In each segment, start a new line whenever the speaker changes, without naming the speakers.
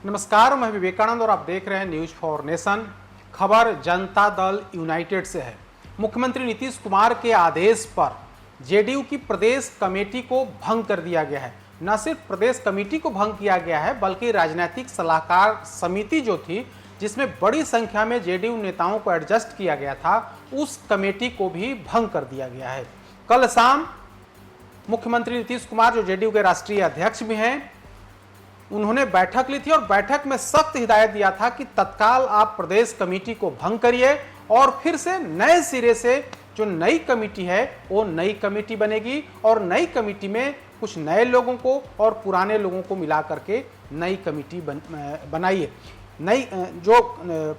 नमस्कार, मैं विवेकानंद और आप देख रहे हैं न्यूज फॉर नेशन। खबर जनता दल यूनाइटेड से है। मुख्यमंत्री नीतीश कुमार के आदेश पर जेडीयू की प्रदेश कमेटी को भंग कर दिया गया है। न सिर्फ प्रदेश कमेटी को भंग किया गया है, बल्कि राजनीतिक सलाहकार समिति जो थी, जिसमें बड़ी संख्या में जेडीयू नेताओं को एडजस्ट किया गया था, उस कमेटी को भी भंग कर दिया गया है। कल शाम मुख्यमंत्री नीतीश कुमार, जो जेडीयू के राष्ट्रीय अध्यक्ष भी हैं, उन्होंने बैठक ली थी और बैठक में सख्त हिदायत दिया था कि तत्काल आप प्रदेश कमेटी को भंग करिए और फिर से नए सिरे से जो नई कमेटी है वो नई कमेटी बनेगी और नई कमेटी में कुछ नए लोगों को और पुराने लोगों को मिला करके नई कमेटी बनाइए। नई जो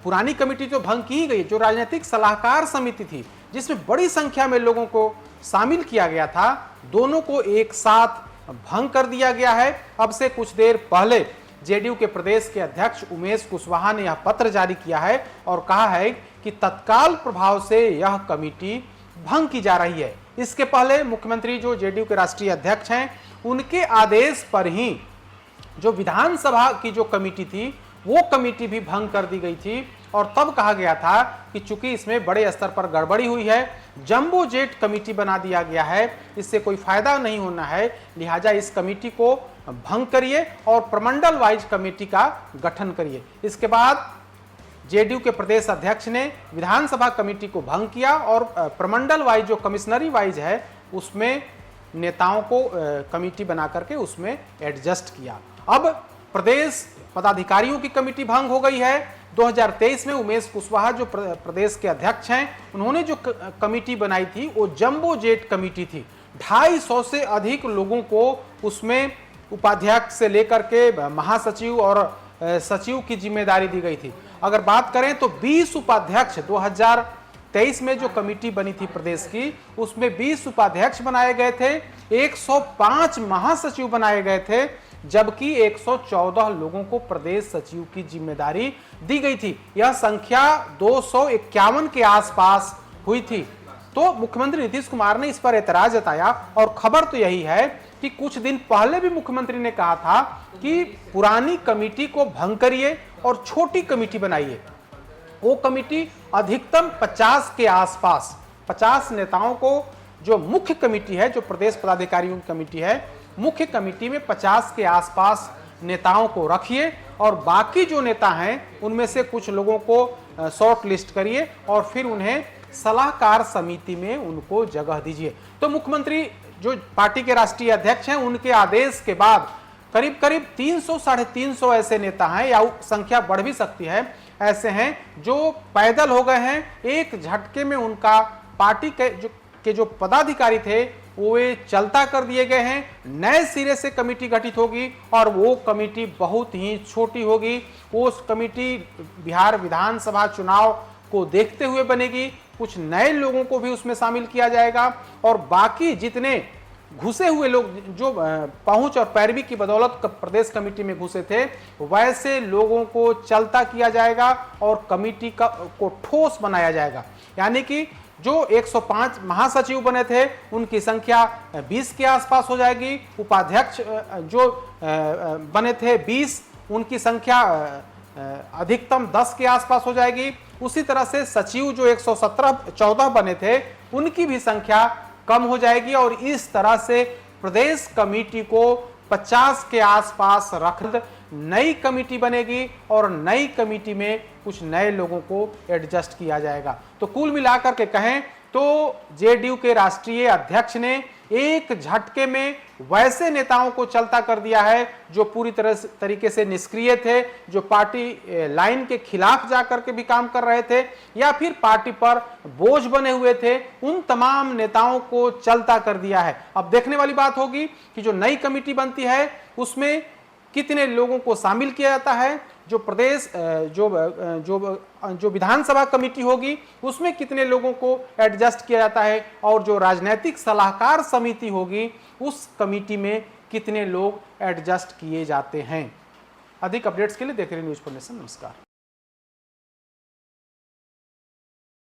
पुरानी कमेटी जो भंग की गई, जो राजनीतिक सलाहकार समिति थी, जिसमें बड़ी संख्या में लोगों को शामिल किया गया था, दोनों को एक साथ भंग कर दिया गया है। अब से कुछ देर पहले जेडीयू के प्रदेश के अध्यक्ष उमेश कुशवाहा ने यह पत्र जारी किया है और कहा है कि तत्काल प्रभाव से यह कमेटी भंग की जा रही है। इसके पहले मुख्यमंत्री, जो जेडीयू के राष्ट्रीय अध्यक्ष हैं, उनके आदेश पर ही जो विधानसभा की जो कमेटी थी, वो कमेटी भी भंग कर दी गई थी और तब कहा गया था कि चूंकि इसमें बड़े स्तर पर गड़बड़ी हुई है, जंबो जेट कमेटी बना दिया गया है, इससे कोई फायदा नहीं होना है, लिहाजा इस कमेटी को भंग करिए और प्रमंडल वाइज कमेटी का गठन करिए। इसके बाद जेडीयू के प्रदेश अध्यक्ष ने विधानसभा कमेटी को भंग किया और प्रमंडल वाइज जो कमिश्नरी वाइज है, उसमें नेताओं को कमेटी बना करके उसमें एडजस्ट किया। अब प्रदेश पदाधिकारियों की कमेटी भंग हो गई है। 2023 में उमेश कुशवाहा, जो प्रदेश के अध्यक्ष हैं, उन्होंने जो कमेटी बनाई थी वो जंबो जेट कमेटी थी। 250 से अधिक लोगों को उसमें उपाध्यक्ष से लेकर के महासचिव और सचिव की जिम्मेदारी दी गई थी। अगर बात करें तो 20 उपाध्यक्ष 2023 में जो कमेटी बनी थी प्रदेश की, उसमें 20 उपाध्यक्ष बनाए गए थे, 105 महासचिव बनाए गए थे, जबकि 114 लोगों को प्रदेश सचिव की जिम्मेदारी दी गई थी। यह संख्या 251 के आसपास हुई थी। तो मुख्यमंत्री नीतीश कुमार ने इस पर एतराज जताया और खबर तो यही है कि कुछ दिन पहले भी मुख्यमंत्री ने कहा था कि पुरानी कमेटी को भंग करिए और छोटी कमेटी बनाइए। वो कमेटी अधिकतम 50 के आसपास, 50 नेताओं को, जो मुख्य कमेटी है, जो प्रदेश पदाधिकारियों की कमेटी है, मुख्य कमेटी में 50 के आसपास नेताओं को रखिए और बाकी जो नेता हैं उनमें से कुछ लोगों को शॉर्ट लिस्ट करिए और फिर उन्हें सलाहकार समिति में उनको जगह दीजिए। तो मुख्यमंत्री, जो पार्टी के राष्ट्रीय अध्यक्ष हैं, उनके आदेश के बाद करीब करीब 300 साढ़े 300 ऐसे नेता हैं, या संख्या बढ़ भी सकती है, ऐसे हैं जो पैदल हो गए हैं। एक झटके में उनका पार्टी के जो पदाधिकारी थे वो चलता कर दिए गए हैं। नए सिरे से कमेटी गठित होगी और वो कमेटी बहुत ही छोटी होगी। उस कमेटी बिहार विधानसभा चुनाव को देखते हुए बनेगी। कुछ नए लोगों को भी उसमें शामिल किया जाएगा और बाकी जितने घुसे हुए लोग, जो पहुंच और पैरवी की बदौलत प्रदेश कमेटी में घुसे थे, वैसे लोगों को चलता किया जाएगा और कमेटी को ठोस बनाया जाएगा। यानी कि जो 105 महासचिव बने थे, उनकी संख्या 20 के आसपास हो जाएगी। उपाध्यक्ष जो बने थे 20, उनकी संख्या अधिकतम 10 के आसपास हो जाएगी। उसी तरह से सचिव जो 114 बने थे, उनकी भी संख्या कम हो जाएगी और इस तरह से प्रदेश कमेटी को 50 के आसपास रख नई कमेटी बनेगी और नई कमेटी में कुछ नए लोगों को एडजस्ट किया जाएगा। तो कुल मिलाकर के कहें तो जेडीयू के राष्ट्रीय अध्यक्ष ने एक झटके में वैसे नेताओं को चलता कर दिया है जो पूरी तरीके से निष्क्रिय थे, जो पार्टी लाइन के खिलाफ जाकर के भी काम कर रहे थे या फिर पार्टी पर बोझ बने हुए थे, उन तमाम नेताओं को चलता कर दिया है। अब देखने वाली बात होगी कि जो नई कमेटी बनती है उसमें कितने लोगों को शामिल किया जाता है, जो प्रदेश जो विधानसभा कमेटी होगी उसमें कितने लोगों को एडजस्ट किया जाता है और जो राजनीतिक सलाहकार समिति होगी उस कमेटी में कितने लोग एडजस्ट किए जाते हैं। अधिक अपडेट्स के लिए देख रहे न्यूज फॉर नेशन। नमस्कार।